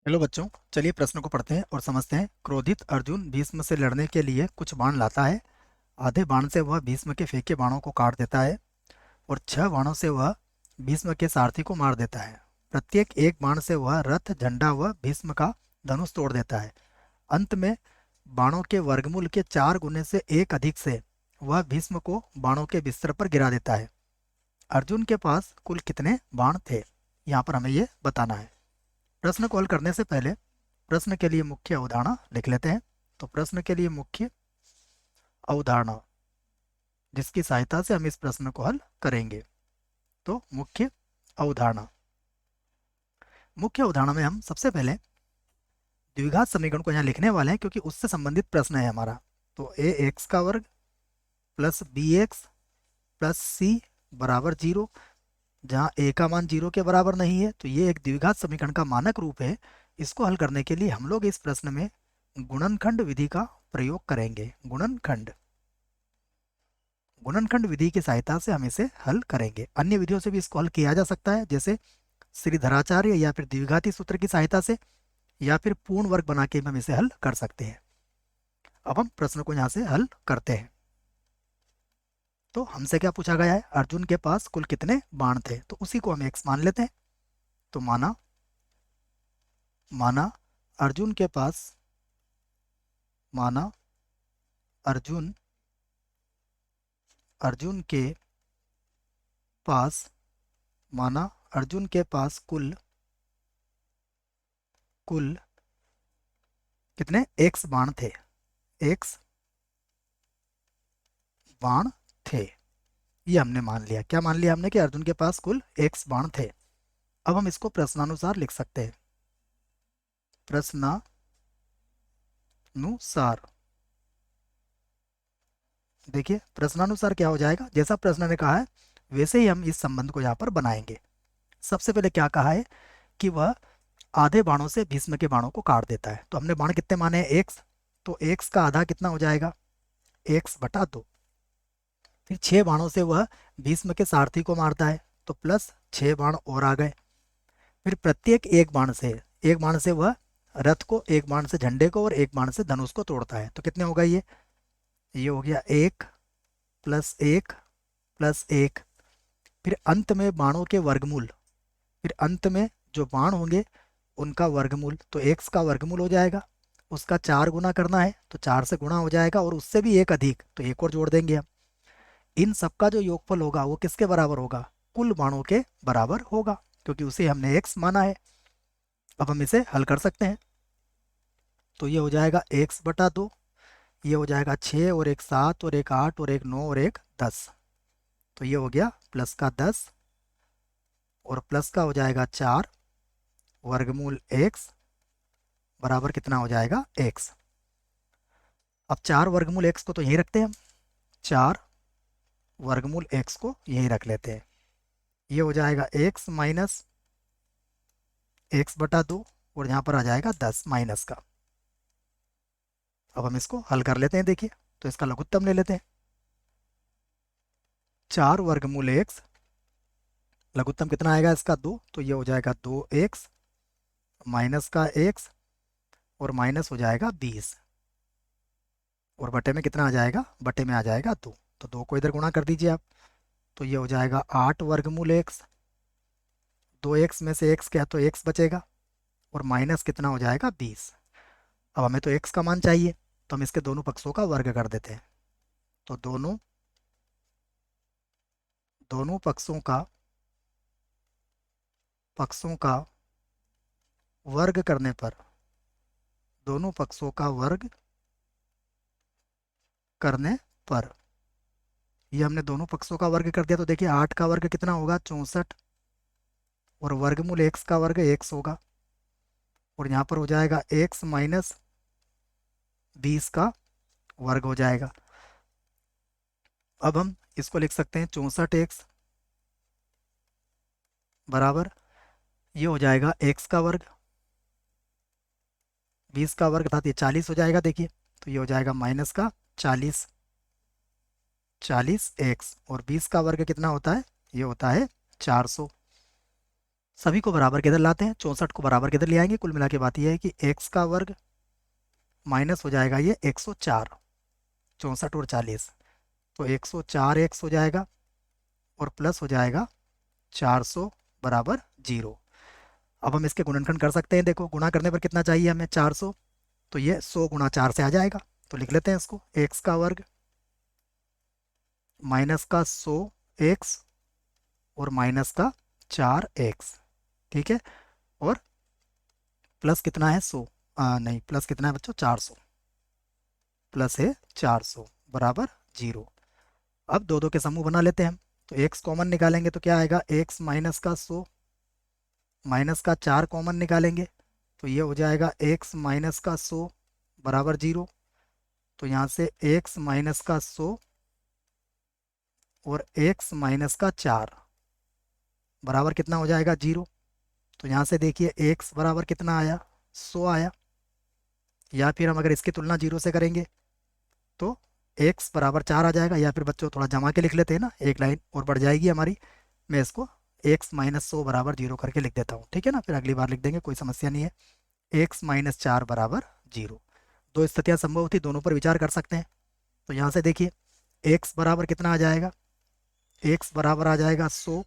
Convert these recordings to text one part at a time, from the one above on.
Hello बच्चों, चलिए प्रश्न को पढ़ते हैं और समझते हैं। क्रोधित अर्जुन भीष्म से लड़ने के लिए कुछ बाण लाता है। आधे बाण से वह भीष्म के फेंके बाणों को काट देता है और 6 बाणों से वह भीष्म के सारथी को मार देता है। प्रत्येक एक बाण से वह रथ, झंडा व भीष्म का धनुष तोड़ देता है। अंत में बाणों के वर्गमूल के 4 गुने से एक अधिक से वह भीष्म को बाणों के बिस्तर पर गिरा देता है। अर्जुन के पास कुल कितने बाण थे? यहाँ पर हमें ये बताना है। प्रश्न को हल करने से पहले प्रश्न के लिए मुख्य अवधारणा लिख लेते हैं। तो प्रश्न के लिए मुख्य अवधारणा जिसकी सहायता से हम इस प्रश्न को हल करेंगे। तो मुख्य अवधारणा, मुख्य अवधारणा में हम सबसे पहले द्विघात समीकरण को यहाँ लिखने वाले हैं क्योंकि उससे संबंधित प्रश्न है हमारा। तो ए एक्स का वर्ग प्लस बी एक्स प्लस सी बराबर 0। जहाँ ए का मान 0 के बराबर नहीं है तो ये एक द्विघात समीकरण का मानक रूप है। इसको हल करने के लिए हम लोग इस प्रश्न में गुणनखंड विधि का प्रयोग करेंगे। गुणनखंड विधि की सहायता से हम इसे हल करेंगे। अन्य विधियों से भी इसको हल किया जा सकता है, जैसे श्रीधराचार्य या फिर द्विघाती सूत्र की सहायता से, या फिर पूर्ण वर्ग बना के भी हम इसे हल कर सकते हैं। अब हम प्रश्न को यहाँ से हल करते हैं। तो हमसे क्या पूछा गया है? अर्जुन के पास कुल कितने बाण थे? तो उसी को हम एक्स मान लेते हैं। तो माना माना अर्जुन के पास माना अर्जुन अर्जुन के पास माना अर्जुन के पास कुल कुल कितने एक्स बाण थे? एक्स बाण थे, ये हमने मान लिया। क्या मान लिया हमने? कि अर्जुन के पास कुल एक्स बाण थे। अब हम इसको प्रश्नानुसार लिख सकते हैं। प्रश्नानुसार, देखिए प्रश्नानुसार क्या हो जाएगा, जैसा प्रश्न ने कहा है वैसे ही हम इस संबंध को यहाँ पर बनाएंगे। सबसे पहले क्या कहा है कि वह आधे बाणों से भीष्म के बाणों को काट देता है। तो हमने बाण कितने माने हैं? एक्स। तो एक्स का आधा कितना हो जाएगा? एक्स बटा 2। फिर 6 बाणों से वह भीष्म के सारथी को मारता है, तो प्लस 6 बाण और आ गए। फिर प्रत्येक एक बाण से वह रथ को, एक बाण से झंडे को और एक बाण से धनुष को तोड़ता है। तो कितने हो गए ये हो गया 1 प्लस 1 प्लस 1। फिर अंत में बाणों के वर्गमूल, फिर अंत में जो बाण होंगे उनका वर्गमूल, तो एक्स का वर्गमूल हो जाएगा। उसका 4 गुना करना है तो 4 से गुणा हो जाएगा, और उससे भी एक अधिक तो एक और जोड़ देंगे हम। इन सबका जो योगफल होगा वो किसके बराबर होगा? कुल बाणों के बराबर होगा, क्योंकि उसे हमने एक्स माना है। अब हम इसे हल कर सकते हैं। तो ये हो जाएगा एक्स बटा 2, ये हो जाएगा 6 और एक 7 और एक 8 और एक 9 और एक 10। तो ये हो गया प्लस का 10 और प्लस का हो जाएगा 4, वर्गमूल एक्स बराबर कितना हो जाएगा? एक्स। अब 4 वर्गमूल एक्स को तो यहीं रखते हैं हम, 4 वर्गमूल एक्स को यहीं रख लेते हैं। ये हो जाएगा एक्स माइनस एक्स बटा 2 और यहाँ पर आ जाएगा 10 माइनस का। अब हम इसको हल कर लेते हैं। देखिए, तो इसका लघुत्तम ले लेते हैं। 4 वर्गमूल एक्स, लघुत्तम कितना आएगा इसका? 2। तो ये हो जाएगा 2x माइनस का x और माइनस हो जाएगा 20, और बटे में कितना आ जाएगा? बटे में आ जाएगा 2। तो 2 को इधर गुणा कर दीजिए आप। तो ये हो जाएगा 8 वर्गमूल एक्स, 2x में से x क्या तो x बचेगा, और माइनस कितना हो जाएगा? 20। अब हमें तो x का मान चाहिए, तो हम इसके दोनों पक्षों का वर्ग कर देते हैं। तो दोनों दोनों पक्षों का वर्ग करने पर, दोनों पक्षों का वर्ग करने पर, ये हमने दोनों पक्षों का वर्ग कर दिया। तो देखिए 8 का वर्ग कितना होगा? 64, और वर्गमूल एक्स का वर्ग एक्स होगा, और यहाँ पर हो जाएगा एक्स माइनस 20 का वर्ग हो जाएगा। अब हम इसको लिख सकते हैं 64x बराबर, ये हो जाएगा एक्स का वर्ग, 20 का वर्ग अर्थात ये 40 हो जाएगा। देखिए, तो ये हो जाएगा माइनस का 40x, और 20 का वर्ग कितना होता है? ये होता है 400। सभी को बराबर किधर लाते हैं, 64 को बराबर किधर ले आएंगे, कुल मिला के बात यह है कि एक्स का वर्ग माइनस हो जाएगा ये 104, 64 और 40, तो 104 एक्स हो जाएगा और प्लस हो जाएगा 400 बराबर 0। अब हम इसके गुणनखंड कर सकते हैं, देखो गुणा करने पर कितना चाहिए हमें 400, तो ये 100 गुणा 4 से आ जाएगा, तो लिख लेते हैं इसको, एक्स का वर्ग माइनस का 100 एक्स और माइनस का 4x, ठीक है, और प्लस कितना है 100, नहीं प्लस कितना है बच्चों 400, प्लस है 400 बराबर 0। अब दो दो के समूह बना लेते हैं हम, तो x कॉमन निकालेंगे तो क्या आएगा, x माइनस का 100 माइनस का 4 कॉमन निकालेंगे तो ये हो जाएगा x माइनस का 100 बराबर 0। तो यहाँ से x माइनस का 100 और x माइनस का 4 बराबर कितना हो जाएगा 0। तो यहाँ से देखिए x बराबर कितना आया, 100 आया, या फिर हम अगर इसकी तुलना 0 से करेंगे तो x बराबर 4 आ जाएगा, या फिर बच्चों थोड़ा जमा के लिख लेते हैं ना, एक लाइन और बढ़ जाएगी हमारी, मैं इसको x माइनस 100 बराबर 0 करके लिख देता हूँ, ठीक है ना, फिर अगली बार लिख देंगे, कोई समस्या नहीं है। x माइनस 4 बराबर 0, दो स्थितियाँ संभव थी, दोनों पर विचार कर सकते हैं। तो यहाँ से देखिए x बराबर कितना आ जाएगा, x बराबर आ जाएगा 100,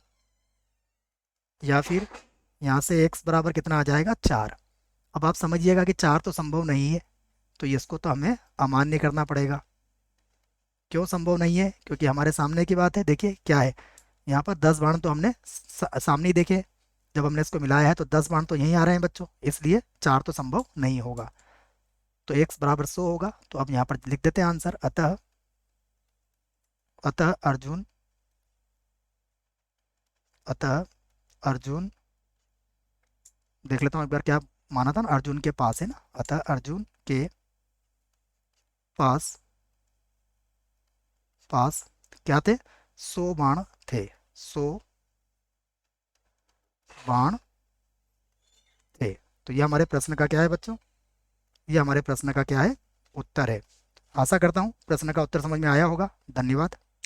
या फिर यहाँ से x बराबर कितना आ जाएगा 4। अब आप समझिएगा कि 4 तो संभव नहीं है, तो इसको तो हमें अमान्य करना पड़ेगा। क्यों संभव नहीं है, क्योंकि हमारे सामने की बात है, देखिए क्या है, यहाँ पर 10 बाण तो हमने सामने ही देखे, जब हमने इसको मिलाया है तो 10 बाण तो यहीं आ रहे हैं बच्चों, इसलिए 4 तो संभव नहीं होगा। तो x बराबर 100 होगा, तो अब यहाँ पर लिख देते हैं आंसर, अतः अतः अर्जुन अतः अर्जुन देख लेता हूँ एक बार, क्या माना था ना, अर्जुन के पास है ना, अतः अर्जुन के पास पास क्या थे, 100 बाण थे, 100 बाण थे। तो ये हमारे प्रश्न का क्या है बच्चों, ये हमारे प्रश्न का क्या है, उत्तर है। आशा करता हूँ प्रश्न का उत्तर समझ में आया होगा। धन्यवाद।